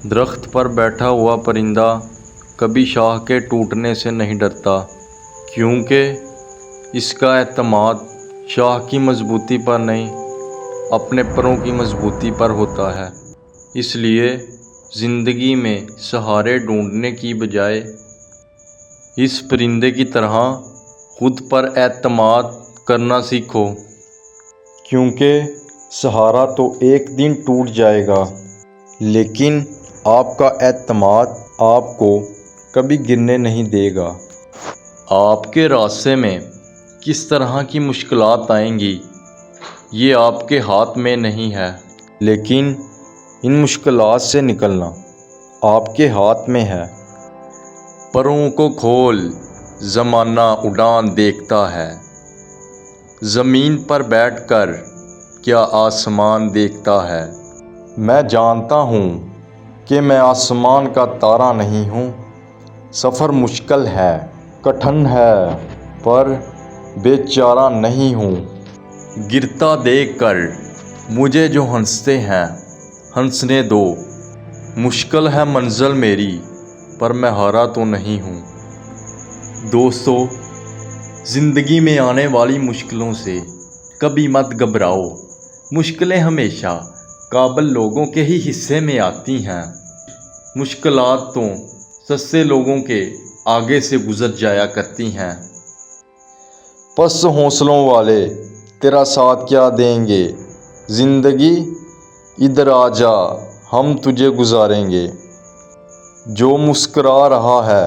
درخت پر بیٹھا ہوا پرندہ کبھی شاخ کے ٹوٹنے سے نہیں ڈرتا، کیونکہ اس کا اعتماد شاخ کی مضبوطی پر نہیں، اپنے پروں کی مضبوطی پر ہوتا ہے۔ اس لیے زندگی میں سہارے ڈھونڈنے کی بجائے اس پرندے کی طرح خود پر اعتماد کرنا سیکھو، کیونکہ سہارا تو ایک دن ٹوٹ جائے گا، لیکن آپ کا اعتماد آپ کو کبھی گرنے نہیں دے گا۔ آپ کے راستے میں کس طرح کی مشکلات آئیں گی یہ آپ کے ہاتھ میں نہیں ہے، لیکن ان مشکلات سے نکلنا آپ کے ہاتھ میں ہے۔ پروں کو کھول، زمانہ اڑان دیکھتا ہے، زمین پر بیٹھ کر کیا آسمان دیکھتا ہے۔ میں جانتا ہوں کہ میں آسمان کا تارا نہیں ہوں، سفر مشکل ہے، کٹھن ہے، پر بے چارہ نہیں ہوں۔ گرتا دیکھ کر مجھے جو ہنستے ہیں ہنسنے دو، مشکل ہے منزل میری پر میں ہارا تو نہیں ہوں۔ دوستو، زندگی میں آنے والی مشکلوں سے کبھی مت گھبراؤ، مشکلیں ہمیشہ قابل لوگوں کے ہی حصے میں آتی ہیں۔ مشکلات تو سستے لوگوں کے آگے سے گزر جایا کرتی ہیں۔ پس حوصلوں والے تیرا ساتھ کیا دیں گے، زندگی ادھر آ جا ہم تجھے گزاریں گے۔ جو مسکرا رہا ہے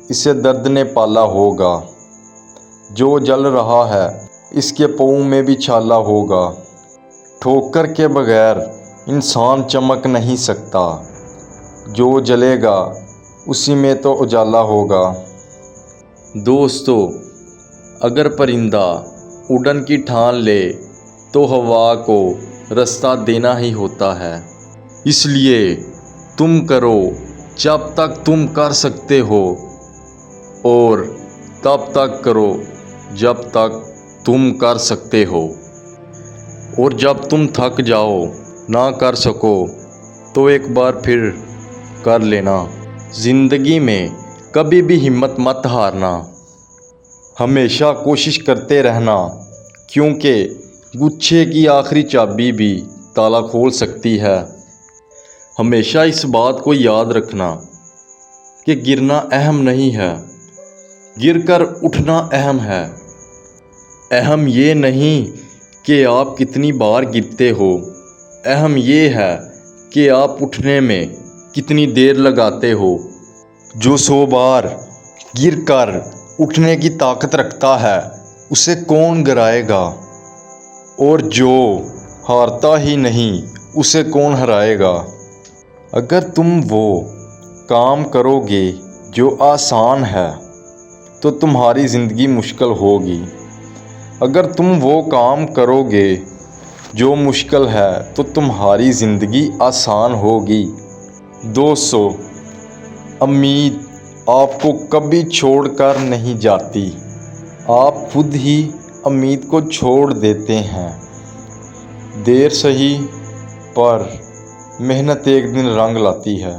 اسے درد نے پالا ہوگا، جو جل رہا ہے اس کے پاؤں میں بھی چھالا ہوگا۔ ٹھوکر کے بغیر انسان چمک نہیں سکتا، جو جلے گا اسی میں تو اجالا ہوگا۔ دوستو، اگر پرندہ اڑن کی ٹھان لے تو ہوا کو رستہ دینا ہی ہوتا ہے۔ اس لیے تم کرو جب تک تم کر سکتے ہو، اور تب تک کرو جب تک تم کر سکتے ہو، اور جب تم تھک جاؤ نہ کر سکو تو ایک بار پھر کر لینا۔ زندگی میں کبھی بھی ہمت مت ہارنا، ہمیشہ کوشش کرتے رہنا، کیونکہ گچھے کی آخری چابی بھی تالا کھول سکتی ہے۔ ہمیشہ اس بات کو یاد رکھنا کہ گرنا اہم نہیں ہے، گر کر اٹھنا اہم ہے۔ اہم یہ نہیں کہ آپ کتنی بار گرتے ہو، اہم یہ ہے کہ آپ اٹھنے میں کتنی دیر لگاتے ہو۔ جو 100 بار گر کر اٹھنے کی طاقت رکھتا ہے اسے کون گرائے گا، اور جو ہارتا ہی نہیں اسے کون ہرائے گا۔ اگر تم وہ کام کرو گے جو آسان ہے تو تمہاری زندگی مشکل ہوگی، اگر تم وہ کام کرو گے جو مشکل ہے تو تمہاری زندگی آسان ہوگی۔ دوستو، امید آپ کو کبھی چھوڑ کر نہیں جاتی، آپ خود ہی امید کو چھوڑ دیتے ہیں۔ دیر سہی پر محنت ایک دن رنگ لاتی ہے۔